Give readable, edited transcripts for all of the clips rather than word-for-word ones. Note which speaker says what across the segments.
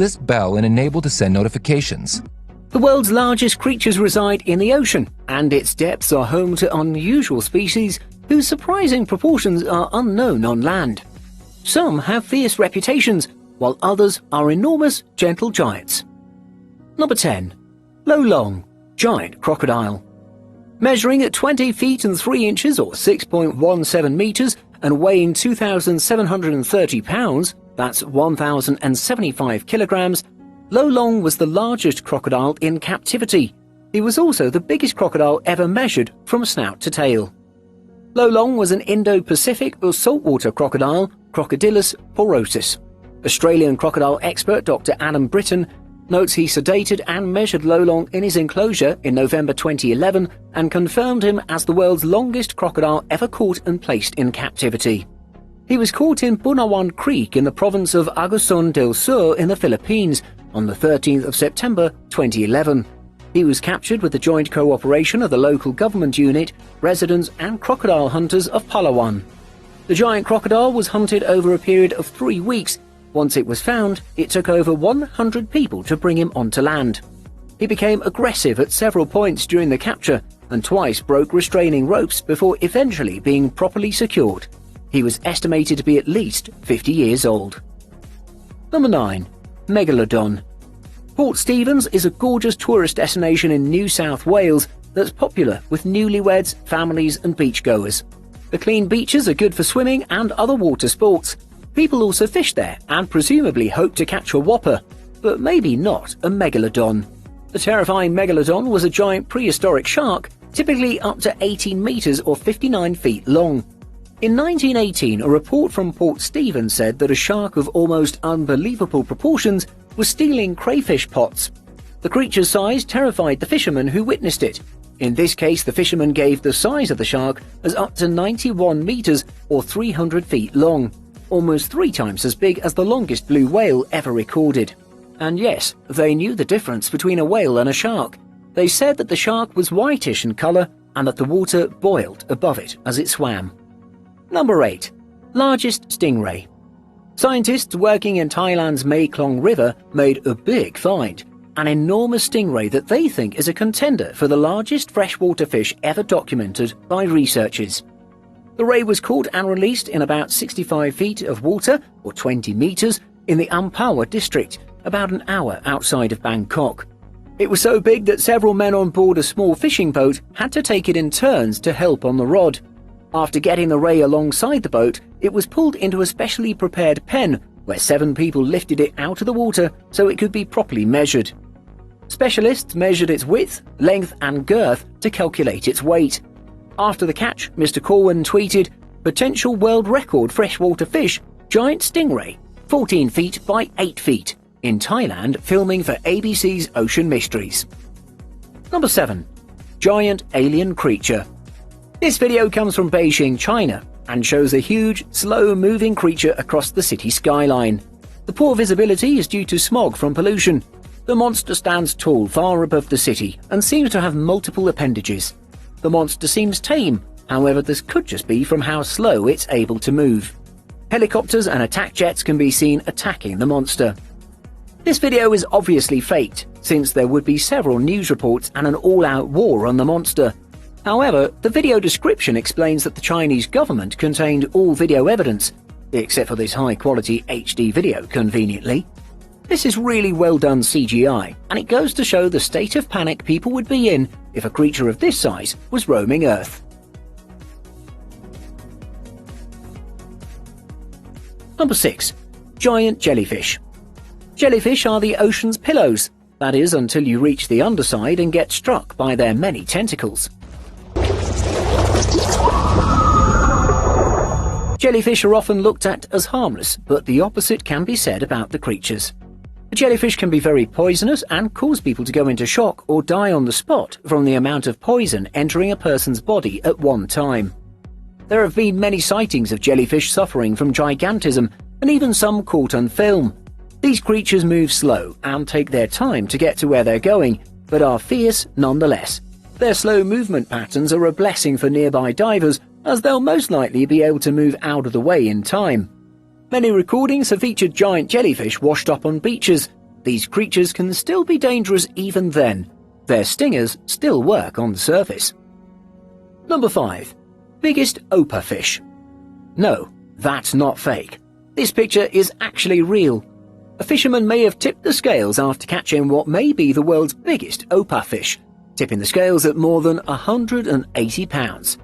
Speaker 1: this bell and enable to send notifications.
Speaker 2: The world's largest creatures reside in the ocean, and its depths are home to unusual species whose surprising proportions are unknown on land. Some have fierce reputations, while others are enormous, gentle giants. Number 10. Lolong, giant crocodile. Measuring at 20 feet and 3 inches or 6.17 meters and weighing 2,730 pounds, that's 1,075 kilograms, Lolong was the largest crocodile in captivity. He was also the biggest crocodile ever measured from snout to tail. Lolong was an Indo-Pacific or saltwater crocodile, Crocodylus porosus. Australian crocodile expert Dr. Adam Britton notes he sedated and measured Lolong in his enclosure in November 2011 and confirmed him as the world's longest crocodile ever caught and placed in captivity. He was caught in Bunawan Creek in the province of Agusan del Sur in the Philippines on the 13th of September 2011. He was captured with the joint cooperation of the local government unit, residents and crocodile hunters of Palawan. The giant crocodile was hunted over a period of 3 weeks. Once it was found, it took over 100 people to bring him onto land. He became aggressive at several points during the capture and twice broke restraining ropes before eventually being properly secured. He was estimated to be at least 50 years old. Number 9. Megalodon. Port Stephens is a gorgeous tourist destination in New South Wales that's popular with newlyweds, families and beachgoers. The clean beaches are good for swimming and other water sports. People also fish there and presumably hope to catch a whopper, but maybe not a megalodon. The terrifying megalodon was a giant prehistoric shark, typically up to 18 meters or 59 feet long. In 1918, a report from Port Stephens said that a shark of almost unbelievable proportions was stealing crayfish pots. The creature's size terrified the fishermen who witnessed it. In this case, the fishermen gave the size of the shark as up to 91 meters or 300 feet long, almost 3 times as big as the longest blue whale ever recorded. And yes, they knew the difference between a whale and a shark. They said that the shark was whitish in color and that the water boiled above it as it swam. Number 8. Largest stingray. Scientists working in Thailand's Mekong River made a big find, an enormous stingray that they think is a contender for the largest freshwater fish ever documented by researchers. The ray was caught and released in about 65 feet of water, or 20 meters, in the Amphoe district, about an hour outside of Bangkok. It was so big that several men on board a small fishing boat had to take it in turns to help on the rod. After getting the ray alongside the boat, it was pulled into a specially prepared pen where 7 people lifted it out of the water so it could be properly measured. Specialists measured its width, length and girth to calculate its weight. After the catch, Mr. Corwin tweeted, "Potential world record freshwater fish, giant stingray, 14 feet by 8 feet, in Thailand filming for ABC's Ocean Mysteries." Number 7. Giant alien creature. This video comes from Beijing, China, and shows a huge, slow-moving creature across the city skyline. The poor visibility is due to smog from pollution. The monster stands tall far above the city and seems to have multiple appendages. The monster seems tame, however this could just be from how slow it's able to move. Helicopters and attack jets can be seen attacking the monster. This video is obviously faked, since there would be several news reports and an all-out war on the monster. However, the video description explains that the Chinese government contained all video evidence, except for this high-quality HD video, conveniently. This is really well done CGI, and it goes to show the state of panic people would be in if a creature of this size was roaming Earth. Number 6. Giant jellyfish. Jellyfish are the ocean's pillows, that is until you reach the underside and get struck by their many tentacles. Jellyfish are often looked at as harmless, but the opposite can be said about the creatures. A jellyfish can be very poisonous and cause people to go into shock or die on the spot from the amount of poison entering a person's body at one time. There have been many sightings of jellyfish suffering from gigantism, and even some caught on film. These creatures move slow and take their time to get to where they're going, but are fierce nonetheless. Their slow movement patterns are a blessing for nearby divers, as they'll most likely be able to move out of the way in time. Many recordings have featured giant jellyfish washed up on beaches. these creatures can still be dangerous even then. Their stingers still work on the surface. Number 5. Biggest Opa fish. No, that's not fake. This picture is actually real. A fisherman may have tipped the scales after catching what may be the world's biggest Opa fish, tipping the scales at more than 180 pounds.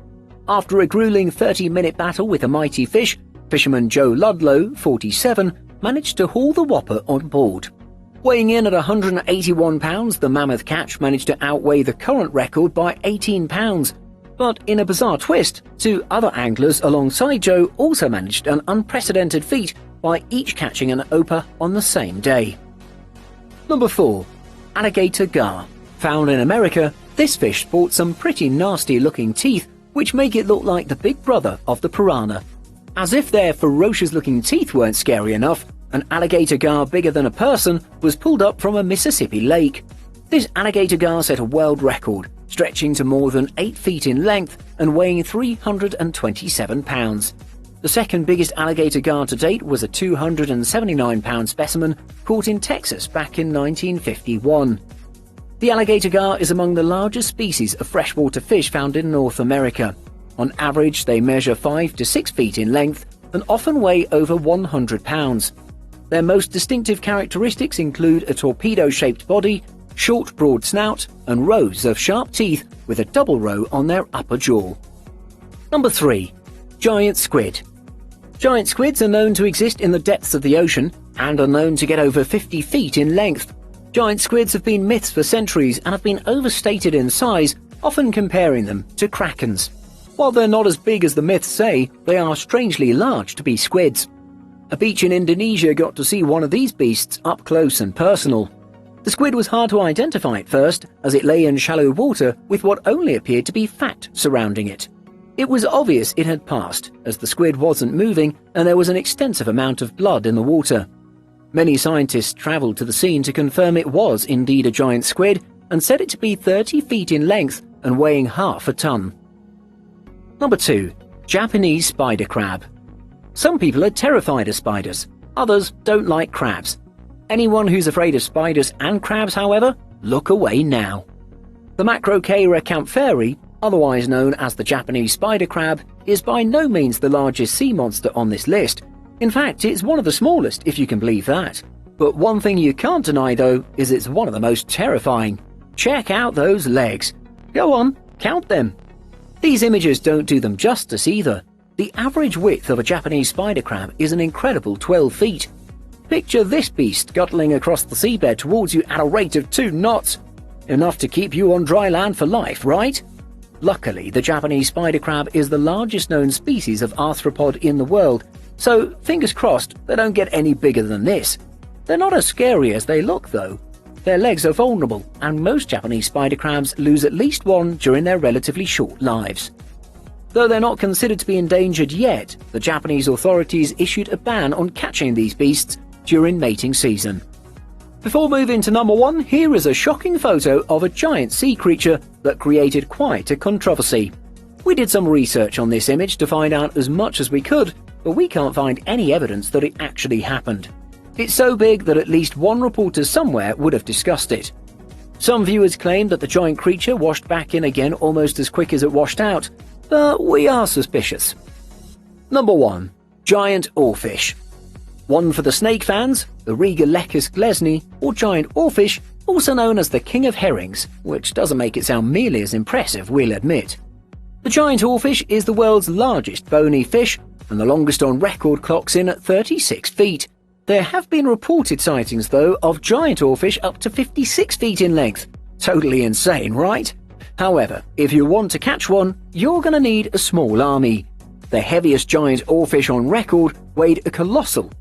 Speaker 2: After a grueling 30-minute battle with a mighty fish, fisherman Joe Ludlow, 47, managed to haul the whopper on board. Weighing in at 181 pounds, the mammoth catch managed to outweigh the current record by 18 pounds. But in a bizarre twist, 2 other anglers alongside Joe also managed an unprecedented feat by each catching an Opa on the same day. Number 4. Alligator gar. Found in America, this fish sports some pretty nasty-looking teeth which make it look like the big brother of the piranha. As if their ferocious-looking teeth weren't scary enough, an alligator gar bigger than a person was pulled up from a Mississippi lake. This alligator gar set a world record, stretching to more than 8 feet in length and weighing 327 pounds. The second biggest alligator gar to date was a 279-pound specimen caught in Texas back in 1951. The alligator gar is among the largest species of freshwater fish found in North America. On average, they measure 5 to 6 feet in length and often weigh over 100 pounds. Their most distinctive characteristics include a torpedo-shaped body, short, broad snout, and rows of sharp teeth with a double row on their upper jaw. Number 3. Giant squid. Giant squids are known to exist in the depths of the ocean and are known to get over 50 feet in length. Giant squids have been myths for centuries and have been overstated in size, often comparing them to krakens. While they're not as big as the myths say, they are strangely large to be squids. A beach in Indonesia got to see one of these beasts up close and personal. The squid was hard to identify at first, as it lay in shallow water with what only appeared to be fat surrounding it. It was obvious it had passed, as the squid wasn't moving and there was an extensive amount of blood in the water. Many scientists travelled to the scene to confirm it was indeed a giant squid and said it to be 30 feet in length and weighing half a ton. Number 2. Japanese spider crab. Some people are terrified of spiders, others don't like crabs. Anyone who's afraid of spiders and crabs, however, look away now. The Macrochaera campheri, otherwise known as the Japanese spider crab, is by no means the largest sea monster on this list. In fact, it's one of the smallest, if you can believe that. But one thing you can't deny, though, is it's one of the most terrifying. Check out those legs. Go on, count them. These images don't do them justice either. The average width of a Japanese spider crab is an incredible 12 feet. Picture this beast scuttling across the seabed towards you at a rate of 2 knots. Enough to keep you on dry land for life, right? Luckily, the Japanese spider crab is the largest known species of arthropod in the world, so fingers crossed they don't get any bigger than this. They're not as scary as they look, though. Their legs are vulnerable, and most Japanese spider crabs lose at least one during their relatively short lives. Though they're not considered to be endangered yet, the Japanese authorities issued a ban on catching these beasts during mating season. Before moving to number 1, here is a shocking photo of a giant sea creature that created quite a controversy. We did some research on this image to find out as much as we could, but we can't find any evidence that it actually happened. It's so big that at least one reporter somewhere would have discussed it. Some viewers claimed that the giant creature washed back in again almost as quick as it washed out, but we are suspicious. Number 1. Giant oarfish. One for the snake fans, the Regalecus glesni, or giant oarfish, also known as the king of herrings, which doesn't make it sound nearly as impressive, we'll admit. The giant oarfish is the world's largest bony fish, and the longest on record clocks in at 36 feet. There have been reported sightings, though, of giant oarfish up to 56 feet in length. Totally insane, right? However, if you want to catch one, you're going to need a small army. The heaviest giant oarfish on record weighed a colossal